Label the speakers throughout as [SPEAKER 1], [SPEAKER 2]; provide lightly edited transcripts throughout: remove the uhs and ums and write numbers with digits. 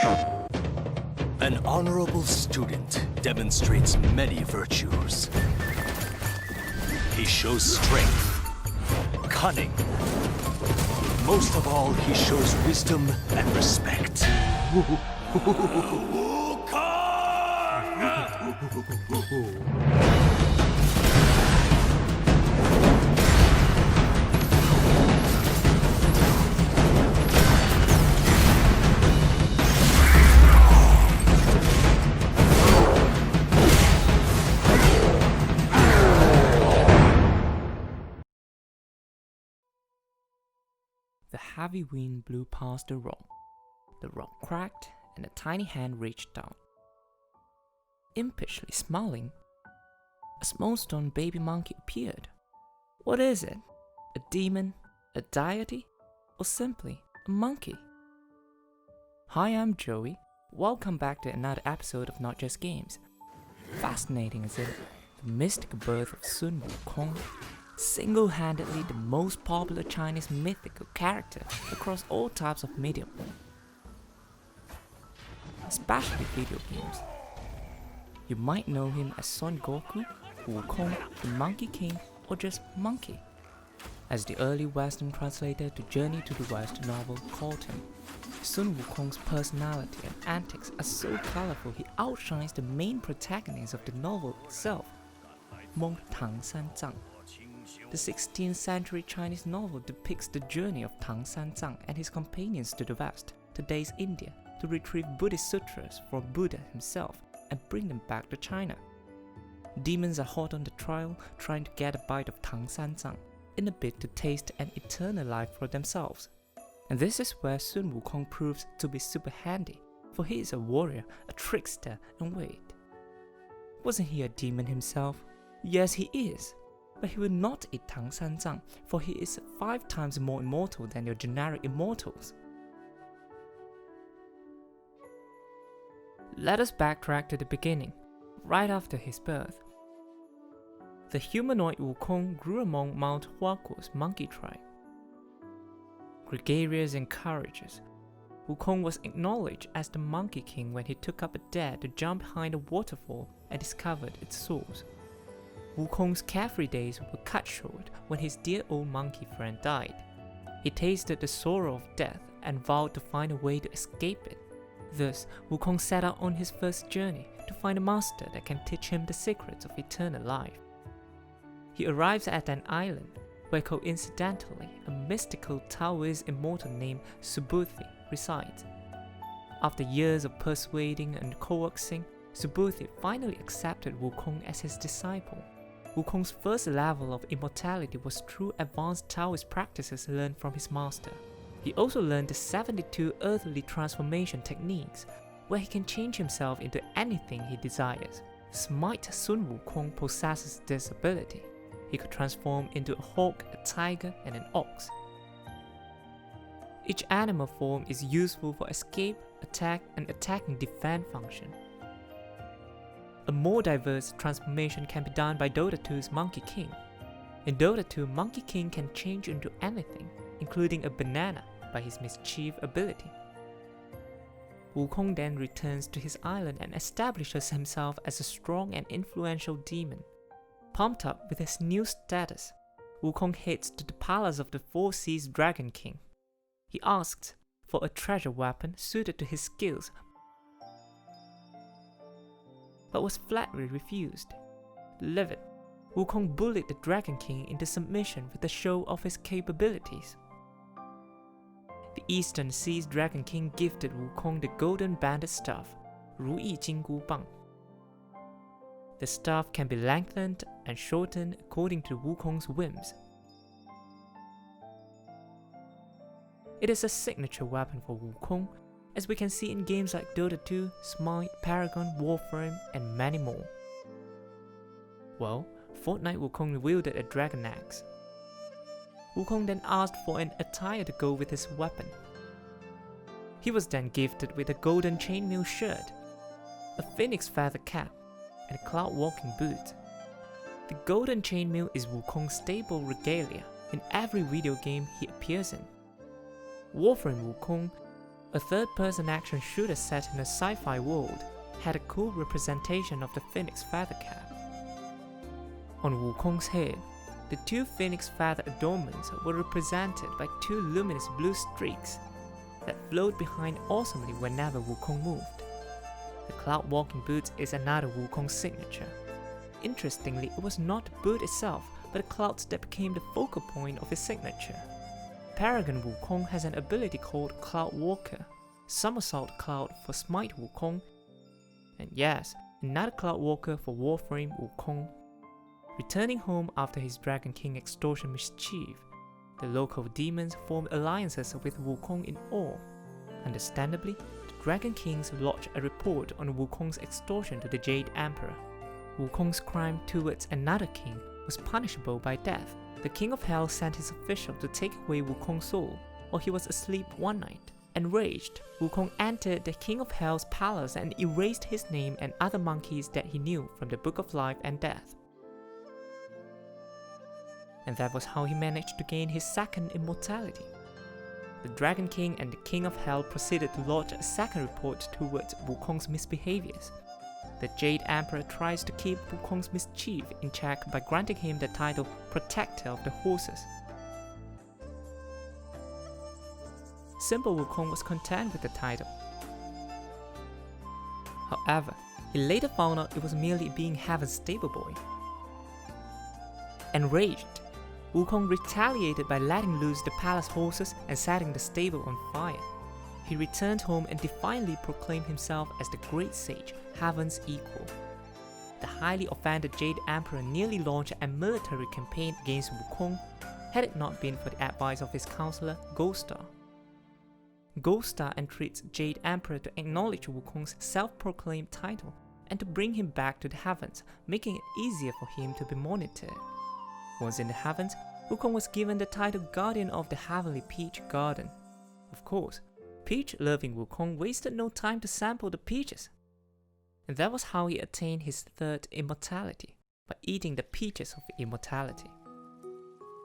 [SPEAKER 1] An honorable student demonstrates many virtues. He shows strength, cunning. Most of all, he shows wisdom and respect.
[SPEAKER 2] The heavy wind blew past the rock. The rock cracked, and a tiny hand reached down. Impishly smiling, a small stone baby monkey appeared. What is it? A demon? A deity? Or simply a monkey? Hi, I'm Joey. Welcome back to another episode of Not Just Games. Fascinating, isn't it? The mystical birth of Sun Wukong, single-handedly the most popular Chinese mythical character across all types of medium, especially video games. You might know him as Son Goku, Wukong, the Monkey King, or just Monkey, as the early Western translator to Journey to the West novel called him. Sun Wukong's personality and antics are so colorful he outshines the main protagonist of the novel itself, monk Tang Sanzang. The 16th century Chinese novel depicts the journey of Tang Sanzang and his companions to the West, today's India, to retrieve Buddhist sutras from Buddha himself and bring them back to China. Demons are hot on the trail, trying to get a bite of Tang Sanzang in a bid to taste an eternal life for themselves. And this is where Sun Wukong proves to be super handy, for he is a warrior, a trickster, and wait. Wasn't he a demon himself? Yes, he is. But he will not eat Tang Sanzang, for he is 5 times more immortal than your generic immortals. Let us backtrack to the beginning, right after his birth. The humanoid Wukong grew among Mount Huakuo's monkey tribe. Gregarious and courageous, Wukong was acknowledged as the Monkey King when he took up a dare to jump behind a waterfall and discovered its source. Wukong's carefree days were cut short when his dear old monkey friend died. He tasted the sorrow of death and vowed to find a way to escape it. Thus, Wukong set out on his first journey to find a master that can teach him the secrets of eternal life. He arrives at an island where coincidentally a mystical Taoist immortal named Subhuti resides. After years of persuading and coaxing, Subhuti finally accepted Wukong as his disciple. Wukong's first level of immortality was through advanced Taoist practices learned from his master. He also learned the 72 earthly transformation techniques, where he can change himself into anything he desires. Smite Sun Wukong possesses this ability. He could transform into a hawk, a tiger, and an ox. Each animal form is useful for escape, attack, and attack and defend function. A more diverse transformation can be done by Dota 2's Monkey King. In Dota 2, Monkey King can change into anything, including a banana, by his mischief ability. Wukong then returns to his island and establishes himself as a strong and influential demon. Pumped up with his new status, Wukong heads to the palace of the Four Seas Dragon King. He asks for a treasure weapon suited to his skills, but was flatly refused. Livid, Wukong bullied the Dragon King into submission with a show of his capabilities. The Eastern Seas Dragon King gifted Wukong the golden banded staff, Ru Yi Jinggu Bang. The staff can be lengthened and shortened according to Wukong's whims. It is a signature weapon for Wukong, as we can see in games like Dota 2, Smite, Paragon, Warframe, and many more. Well, Fortnite Wukong wielded a dragon axe. Wukong then asked for an attire to go with his weapon. He was then gifted with a golden chainmail shirt, a phoenix feather cap, and cloud walking boots. The golden chainmail is Wukong's staple regalia in every video game he appears in. Warframe Wukong, a third-person action shooter set in a sci-fi world, had a cool representation of the phoenix feather cap. On Wukong's head, the two phoenix feather adornments were represented by two luminous blue streaks that flowed behind awesomely whenever Wukong moved. The cloud walking boots is another Wukong signature. Interestingly, it was not the boot itself, but the clouds that became the focal point of his signature. Paragon Wukong has an ability called Cloud Walker, Somersault Cloud for Smite Wukong, and yes, another Cloud Walker for Warframe Wukong. Returning home after his Dragon King extortion mischief, the local demons formed alliances with Wukong in awe. Understandably, the Dragon Kings lodged a report on Wukong's extortion to the Jade Emperor. Wukong's crime towards another king was punishable by death. The King of Hell sent his official to take away Wukong's soul while he was asleep one night. Enraged, Wukong entered the King of Hell's palace and erased his name and other monkeys that he knew from the Book of Life and Death. And that was how he managed to gain his second immortality. The Dragon King and the King of Hell proceeded to lodge a second report towards Wukong's misbehaviors. The Jade Emperor tries to keep Wukong's mischief in check by granting him the title Protector of the Horses. Simple Wukong was content with the title. However, he later found out it was merely being Heaven's stable boy. Enraged, Wukong retaliated by letting loose the palace horses and setting the stable on fire. He returned home and defiantly proclaimed himself as the great sage, Heaven's equal. The highly offended Jade Emperor nearly launched a military campaign against Wukong had it not been for the advice of his counselor, Goldstar. Goldstar entreats Jade Emperor to acknowledge Wukong's self-proclaimed title and to bring him back to the heavens, making it easier for him to be monitored. Once in the heavens, Wukong was given the title Guardian of the Heavenly Peach Garden. Of course, peach-loving Wukong wasted no time to sample the peaches. And that was how he attained his third immortality, by eating the peaches of immortality.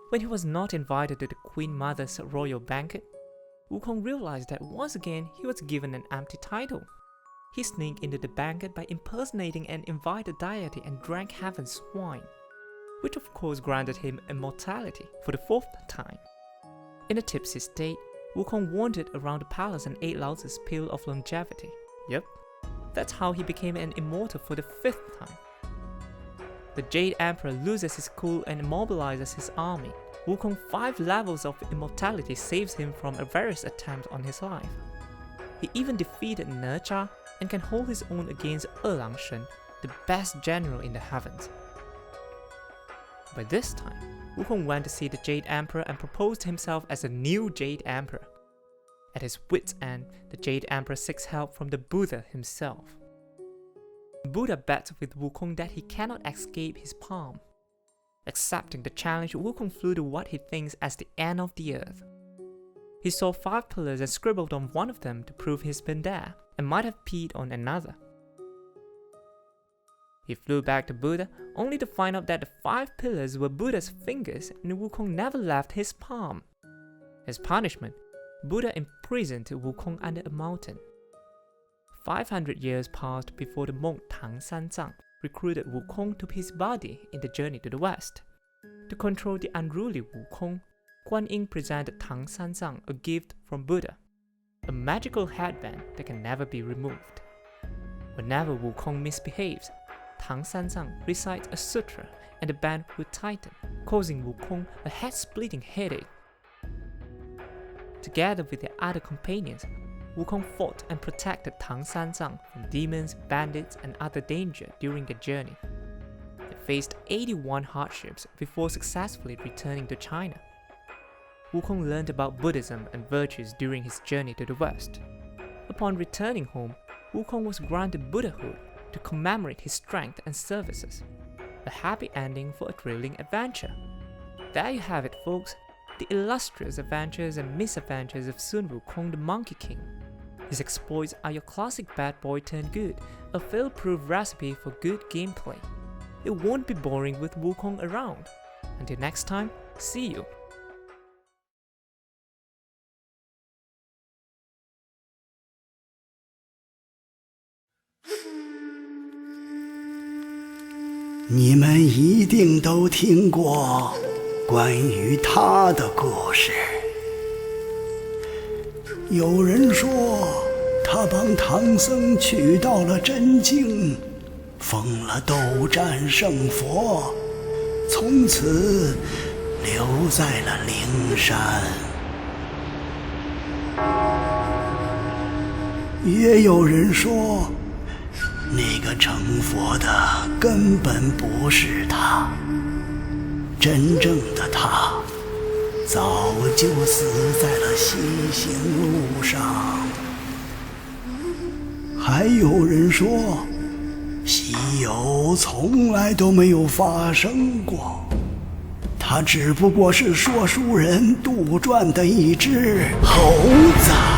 [SPEAKER 2] When he was not invited to the Queen Mother's royal banquet, Wukong realized that once again he was given an empty title. He sneaked into the banquet by impersonating an invited deity and drank heaven's wine, which of course granted him immortality for the fourth time. In a tipsy state, Wukong wandered around the palace and ate Lao Tzu's pill of longevity. Yep, that's how he became an immortal for the fifth time. The Jade Emperor loses his cool and immobilizes his army. Wukong's 5 levels of immortality saves him from various attempts on his life. He even defeated Nechia and can hold his own against Shen, the best general in the heavens. By this time, Wukong went to see the Jade Emperor and proposed himself as a new Jade Emperor. At his wit's end, the Jade Emperor seeks help from the Buddha himself. Buddha bets with Wukong that he cannot escape his palm. Accepting the challenge, Wukong flew to what he thinks as the end of the earth. He saw 5 pillars and scribbled on one of them to prove he's been there, and might have peed on another. He flew back to Buddha, only to find out that the 5 pillars were Buddha's fingers and Wukong never left his palm. As punishment, Buddha imprisoned Wukong under a mountain. 500 years passed before the monk Tang Sanzang recruited Wukong to his body in the journey to the west. To control the unruly Wukong, Guan Yin presented Tang Sanzang a gift from Buddha, a magical headband that can never be removed. Whenever Wukong misbehaves, Tang Sanzang recites a sutra and the band would tighten, causing Wukong a head-splitting headache. Together with their other companions, Wukong fought and protected Tang Sanzang from demons, bandits, and other danger during the journey. They faced 81 hardships before successfully returning to China. Wukong learned about Buddhism and virtues during his journey to the west. Upon returning home, Wukong was granted Buddhahood to commemorate his strength and services. A happy ending for a thrilling adventure. There you have it, folks, the illustrious adventures and misadventures of Sun Wukong the Monkey King. His exploits are your classic bad boy turned good, a fail-proof recipe for good gameplay. It won't be boring with Wukong around. Until next time, see you!
[SPEAKER 3] 你们一定都听过关于他的故事。有人说，他帮唐僧取到了真经，封了斗战胜佛，从此留在了灵山。也有人说，那个成佛的根本不是他，真正的他早就死在了西行路上。还有人说，西游从来都没有发生过，他只不过是说书人杜撰的一只猴子。